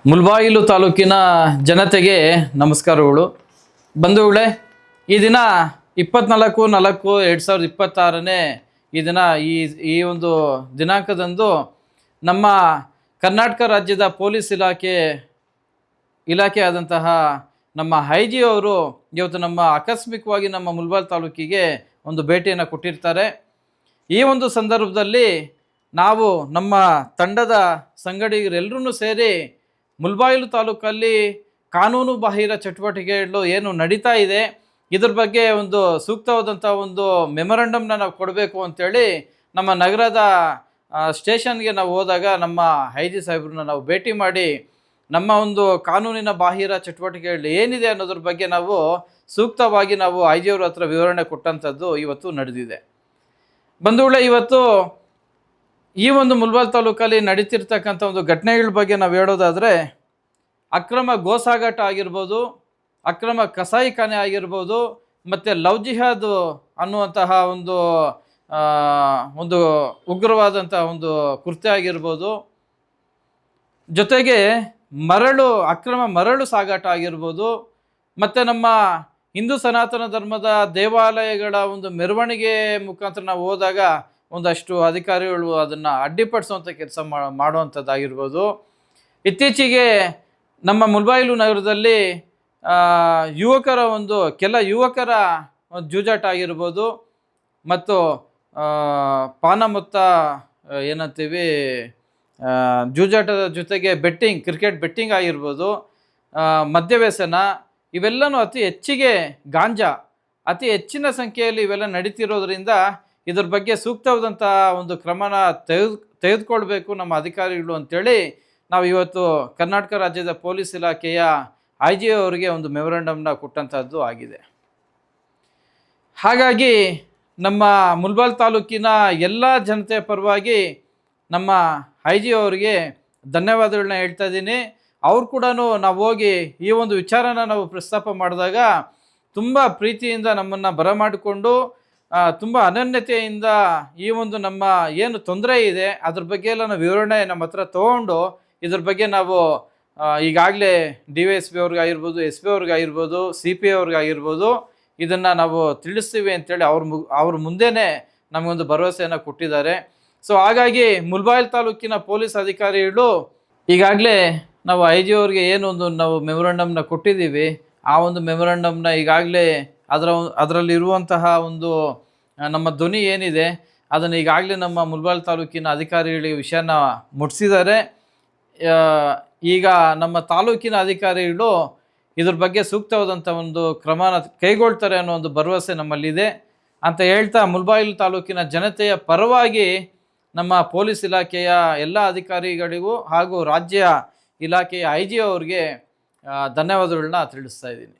ಮುಳಬಾಗಿಲು ತಾಲೂಕಿನ ಜನತೆಗೆ ನಮಸ್ಕಾರಗಳು. ಬಂಧುಗಳೇ, ಈ ದಿನ 24/4/2026 ಈ ದಿನ ಈ ಒಂದು ದಿನಾಂಕದಂದು ನಮ್ಮ ಕರ್ನಾಟಕ ರಾಜ್ಯದ ಪೊಲೀಸ್ ಇಲಾಖೆ ಆದಂತಹ ನಮ್ಮ ಐ ಜಿ ಅವರು ಇವತ್ತು ನಮ್ಮ ಆಕಸ್ಮಿಕವಾಗಿ ನಮ್ಮ ಮುಳಬಾಗಿಲು ತಾಲೂಕಿಗೆ ಒಂದು ಭೇಟಿಯನ್ನು ಕೊಟ್ಟಿರ್ತಾರೆ. ಈ ಒಂದು ಸಂದರ್ಭದಲ್ಲಿ ನಾವು ನಮ್ಮ ತಂಡದ ಸಂಗಡಿಗರೆಲ್ಲರೂ ಸೇರಿ ಮುಳಬಾಗಿಲು ತಾಲೂಕಲ್ಲಿ ಕಾನೂನು ಬಾಹಿರ ಚಟುವಟಿಕೆಗಳು ಏನು ನಡೀತಾ ಇದೆ, ಇದ್ರ ಬಗ್ಗೆ ಒಂದು ಸೂಕ್ತವಾದಂಥ ಒಂದು ಮೆಮೊರಂಡಮ್ನ ನಾವು ಕೊಡಬೇಕು ಅಂಥೇಳಿ ನಮ್ಮ ನಗರದ ಸ್ಟೇಷನ್ಗೆ ನಾವು ಹೋದಾಗ ನಮ್ಮ ಐ ಜಿ ಸಾಹೇಬ್ರನ್ನ ನಾವು ಭೇಟಿ ಮಾಡಿ ನಮ್ಮ ಒಂದು ಕಾನೂನಿನ ಬಾಹಿರ ಚಟುವಟಿಕೆಗಳು ಏನಿದೆ ಅನ್ನೋದ್ರ ಬಗ್ಗೆ ನಾವು ಸೂಕ್ತವಾಗಿ ನಾವು ಐ ಜಿ ಅವ್ರ ಹತ್ರ ವಿವರಣೆ ಕೊಟ್ಟಂಥದ್ದು ಇವತ್ತು ನಡೆದಿದೆ. ಬಂಧುಗಳೇ, ಇವತ್ತು ಈ ಒಂದು ಮುಳಬಾಗಿಲು ತಾಲೂಕಲ್ಲಿ ನಡೀತಿರ್ತಕ್ಕಂಥ ಒಂದು ಘಟನೆಗಳ ಬಗ್ಗೆ ನಾವು ಹೇಳೋದಾದರೆ, ಅಕ್ರಮ ಗೋಸಾಗಾಟ ಆಗಿರ್ಬೋದು, ಅಕ್ರಮ ಕಸಾಯಿಖಾನೆ ಆಗಿರ್ಬೋದು, ಮತ್ತು ಲವ್ ಜಿಹಾದ್ ಅನ್ನುವಂತಹ ಒಂದು ಉಗ್ರವಾದಂಥ ಒಂದು ಕೃತ್ಯ ಆಗಿರ್ಬೋದು, ಜೊತೆಗೆ ಅಕ್ರಮ ಮರಳು ಸಾಗಾಟ ಆಗಿರ್ಬೋದು, ಮತ್ತು ನಮ್ಮ ಹಿಂದೂ ಸನಾತನ ಧರ್ಮದ ದೇವಾಲಯಗಳ ಒಂದು ಮೆರವಣಿಗೆ ಮುಖಾಂತರ ನಾವು ಹೋದಾಗ ಒಂದಷ್ಟು ಅಧಿಕಾರಿಗಳು ಅದನ್ನು ಅಡ್ಡಿಪಡಿಸುವಂಥ ಕೆಲಸ ಮಾಡುವಂಥದ್ದಾಗಿರ್ಬೋದು. ಇತ್ತೀಚೆಗೆ ನಮ್ಮ ಮುಳಬಾಗಿಲು ನಗರದಲ್ಲಿ ಕೆಲ ಯುವಕರ ಒಂದು ಜೂಜಾಟ ಆಗಿರ್ಬೋದು, ಮತ್ತು ಪಾನ ಮೊತ್ತ ಏನಂತೀವಿ ಜೂಜಾಟದ ಜೊತೆಗೆ ಕ್ರಿಕೆಟ್ ಬೆಟ್ಟಿಂಗ್ ಆಗಿರ್ಬೋದು, ಮದ್ಯವ್ಯಸನ, ಇವೆಲ್ಲನೂ ಗಾಂಜಾ ಅತಿ ಹೆಚ್ಚಿನ ಸಂಖ್ಯೆಯಲ್ಲಿ ಇವೆಲ್ಲ ನಡೀತಿರೋದ್ರಿಂದ ಇದ್ರ ಬಗ್ಗೆ ಸೂಕ್ತವಾದಂಥ ಒಂದು ಕ್ರಮನ ತೆಗೆದುಕೊಳ್ಬೇಕು ನಮ್ಮ ಅಧಿಕಾರಿಗಳು ಅಂಥೇಳಿ ನಾವು ಇವತ್ತು ಕರ್ನಾಟಕ ರಾಜ್ಯದ ಪೊಲೀಸ್ ಇಲಾಖೆಯ ಐ ಜಿ ಅವರಿಗೆ ಒಂದು ಮೆಮೊರಂಡಮ್ನ ಕೊಟ್ಟಂಥದ್ದು ಆಗಿದೆ. ಹಾಗಾಗಿ ನಮ್ಮ ಮುಳಬಾಗಿಲು ತಾಲೂಕಿನ ಎಲ್ಲ ಜನತೆಯ ಪರವಾಗಿ ನಮ್ಮ ಐ ಜಿ ಅವರಿಗೆ ಧನ್ಯವಾದಗಳನ್ನ ಹೇಳ್ತಾ ಇದ್ದೀನಿ. ಅವ್ರು ಕೂಡ ನಾವು ಹೋಗಿ ಈ ಒಂದು ವಿಚಾರನ ನಾವು ಪ್ರಸ್ತಾಪ ಮಾಡಿದಾಗ ತುಂಬ ಪ್ರೀತಿಯಿಂದ ನಮ್ಮನ್ನು ಬರಮಾಡಿಕೊಂಡು ತುಂಬ ಅನನ್ಯತೆಯಿಂದ ಈ ಒಂದು ನಮ್ಮ ಏನು ತೊಂದರೆ ಇದೆ ಅದ್ರ ಬಗ್ಗೆ ಎಲ್ಲ ನಾವು ವಿವರಣೆ ನಮ್ಮ ಹತ್ರ ತೊಗೊಂಡು ಇದ್ರ ಬಗ್ಗೆ ನಾವು ಈಗಾಗಲೇ DYSP ಅವ್ರಿಗಾಗಿರ್ಬೋದು, SP ಅವ್ರಿಗಾಗಿರ್ಬೋದು, CP ಅವ್ರಿಗಾಗಿರ್ಬೋದು ಇದನ್ನು ನಾವು ತಿಳಿಸ್ತೀವಿ ಅಂತೇಳಿ ಅವ್ರ ಮುಂದೆನೇ ನಮಗೊಂದು ಭರವಸೆಯನ್ನು ಕೊಟ್ಟಿದ್ದಾರೆ. ಸೊ ಹಾಗಾಗಿ ಮುಳಬಾಗಿಲು ತಾಲೂಕಿನ ಪೊಲೀಸ್ ಅಧಿಕಾರಿಗಳು ಈಗಾಗಲೇ ನಾವು ಐ ಜಿ ಅವ್ರಿಗೆ ಏನೊಂದು ನಾವು ಮೆಮೊರಂಡಮ್ನ ಕೊಟ್ಟಿದ್ದೀವಿ, ಆ ಒಂದು ಮೆಮೊರಂಡಮ್ನ ಈಗಾಗಲೇ ಅದರಲ್ಲಿರುವಂತಹ ಒಂದು ನಮ್ಮ ಧ್ವನಿ ಏನಿದೆ ಅದನ್ನು ಈಗಾಗಲೇ ನಮ್ಮ ಮುಳಬಾಗಿಲು ತಾಲೂಕಿನ ಅಧಿಕಾರಿಗಳಿಗೆ ವಿಷಯನ ಮುಟ್ಟಿಸಿದ್ದಾರೆ. ಈಗ ನಮ್ಮ ತಾಲೂಕಿನ ಅಧಿಕಾರಿಗಳು ಇದ್ರ ಬಗ್ಗೆ ಸೂಕ್ತವಾದಂಥ ಒಂದು ಕ್ರಮನ ಕೈಗೊಳ್ತಾರೆ ಅನ್ನೋ ಒಂದು ಭರವಸೆ ನಮ್ಮಲ್ಲಿದೆ ಅಂತ ಹೇಳ್ತಾ, ಮುಳಬಾಗಿಲು ತಾಲೂಕಿನ ಜನತೆಯ ಪರವಾಗಿ ನಮ್ಮ ಪೊಲೀಸ್ ಇಲಾಖೆಯ ಎಲ್ಲ ಅಧಿಕಾರಿಗಳಿಗೂ ಹಾಗೂ ರಾಜ್ಯ ಇಲಾಖೆಯ ಐ ಜಿ ಅವ್ರಿಗೆ ಧನ್ಯವಾದಗಳನ್ನ ತಿಳಿಸ್ತಾ ಇದ್ದೀನಿ.